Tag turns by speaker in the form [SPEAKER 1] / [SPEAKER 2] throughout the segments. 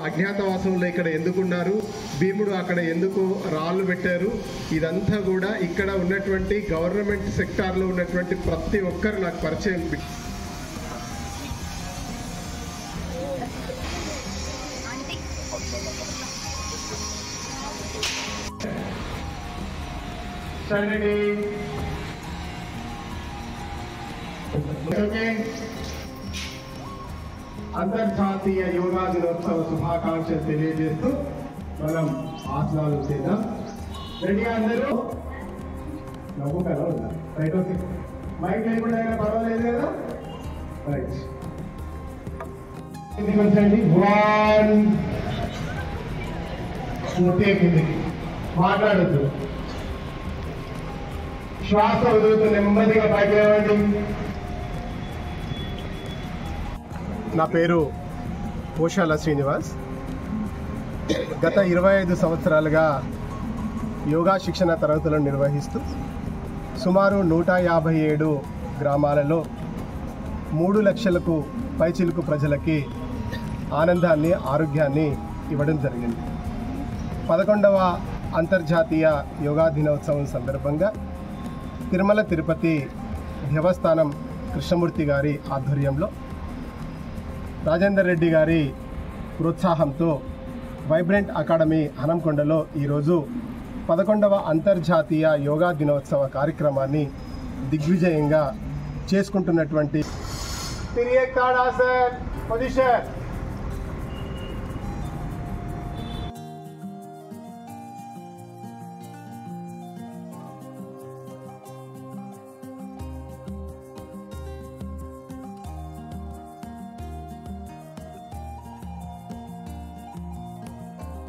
[SPEAKER 1] అజ్ఞాతవాసంలో ఇక్కడ ఎందుకున్నారు, భీముడు అక్కడ ఎందుకు రాళ్ళు పెట్టారు, ఇదంతా కూడా ఇక్కడ ఉన్నటువంటి గవర్నమెంట్ సెక్టార్లో ఉన్నటువంటి ప్రతి ఒక్కరు నాకు పరిచయం. అంతర్జాతీయ యోగా దినోత్సవ శుభాకాంక్షలు తెలియజేస్తూ మనం ఆసనాలు చేద్దాం. రెడీ అందరూ? నవ్వుతారా? Right, okay. మైక్ లేకుండా అయినా పర్వాలేదు కదా? రైట్. వచ్చండి. 1 పూర్తి కిందికి మాట్లాడద్దు. శ్వాస వదులుతూ నెమ్మదిగా పైకి లేవండి. నా పేరు పోషాల శ్రీనివాస్. గత 25 సంవత్సరాలుగా యోగా శిక్షణ తరగతులను నిర్వహిస్తూ సుమారు 157 గ్రామాలలో 3 లక్షలకు పైచిలుకు ప్రజలకి ఆనందాన్ని, ఆరోగ్యాన్ని ఇవ్వడం జరిగింది. 11వ అంతర్జాతీయ యోగా దినోత్సవం సందర్భంగా తిరుమల తిరుపతి దేవస్థానం కృష్ణమూర్తి గారి ఆధ్వర్యంలో రాజేందర్ రెడ్డి గారి ప్రోత్సాహంతో వైబ్రెంట్ అకాడమీ హనంకొండలో ఈరోజు 11వ అంతర్జాతీయ యోగా దినోత్సవ కార్యక్రమాన్ని దిగ్విజయంగా చేసుకుంటున్నటువంటి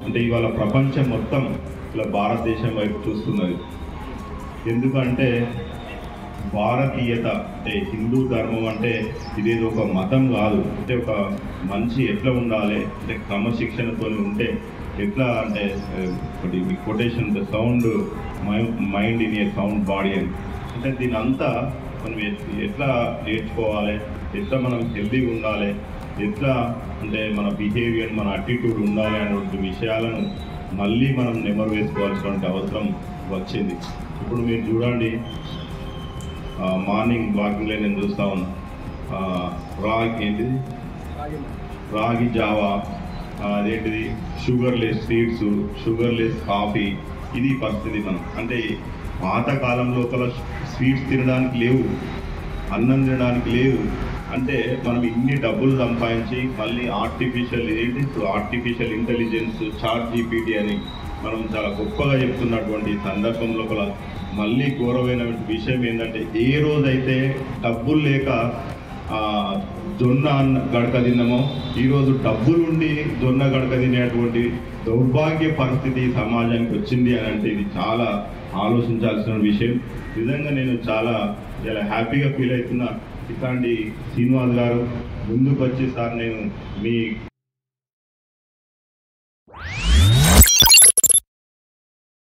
[SPEAKER 2] అంటే ఇవాళ ప్రపంచం మొత్తం ఇలా భారతదేశం వైపు చూస్తున్నది. ఎందుకంటే భారతీయత అంటే హిందూ ధర్మం అంటే ఇదేదో ఒక మతం కాదు. అంటే ఒక మనిషి ఎట్లా ఉండాలి అంటే క్రమశిక్షణతో ఉంటే ఎట్లా అంటే ఒకటి quotation the sound mind in a sound body అని. అంటే దీని అంతా మనం ఎట్లా నేర్చుకోవాలి, ఎట్లా మనం హెల్తీగా ఉండాలి, ఎట్లా అంటే మన బిహేవియర్, మన అటిట్యూడ్ ఉండాలి అనేటువంటి విషయాలను మళ్ళీ మనం నెమరు వేసుకోవాల్సినటువంటి అవసరం వచ్చింది. ఇప్పుడు మీరు చూడండి, మార్నింగ్ వాకింగ్లో నేను చూస్తూ ఉన్నా, రాగి జావా, అదేంటిది షుగర్లెస్ స్వీట్స్, షుగర్లెస్ కాఫీ. ఇది పరిస్థితి. మనం అంటే పాతకాలం లోపల స్వీట్స్ తినడానికి లేవు, అన్నం తినడానికి లేవు. అంటే మనం ఇన్ని డబ్బులు సంపాదించి మళ్ళీ ఆర్టిఫిషియల్ ఇంటెలిజెన్స్, చాట్ జీపీటీ అని మనం చాలా గొప్పగా చెప్తున్నటువంటి సందర్భం లోపల మళ్ళీ ఘోరమైన విషయం ఏంటంటే, ఏ రోజైతే డబ్బులు లేక జొన్న గడక తిన్నామో, ఈరోజు డబ్బులుండి జొన్న గడక తినేటువంటి దౌర్భాగ్య పరిస్థితి సమాజానికి వచ్చింది అని అంటే ఇది చాలా ఆలోచించాల్సిన విషయం. నిజంగా నేను చాలా హ్యాపీగా ఫీల్ అవుతున్నా. ఇట్లాంటి శ్రీనివాస్ గారు ముందుకు వచ్చి, సార్ నేను మీ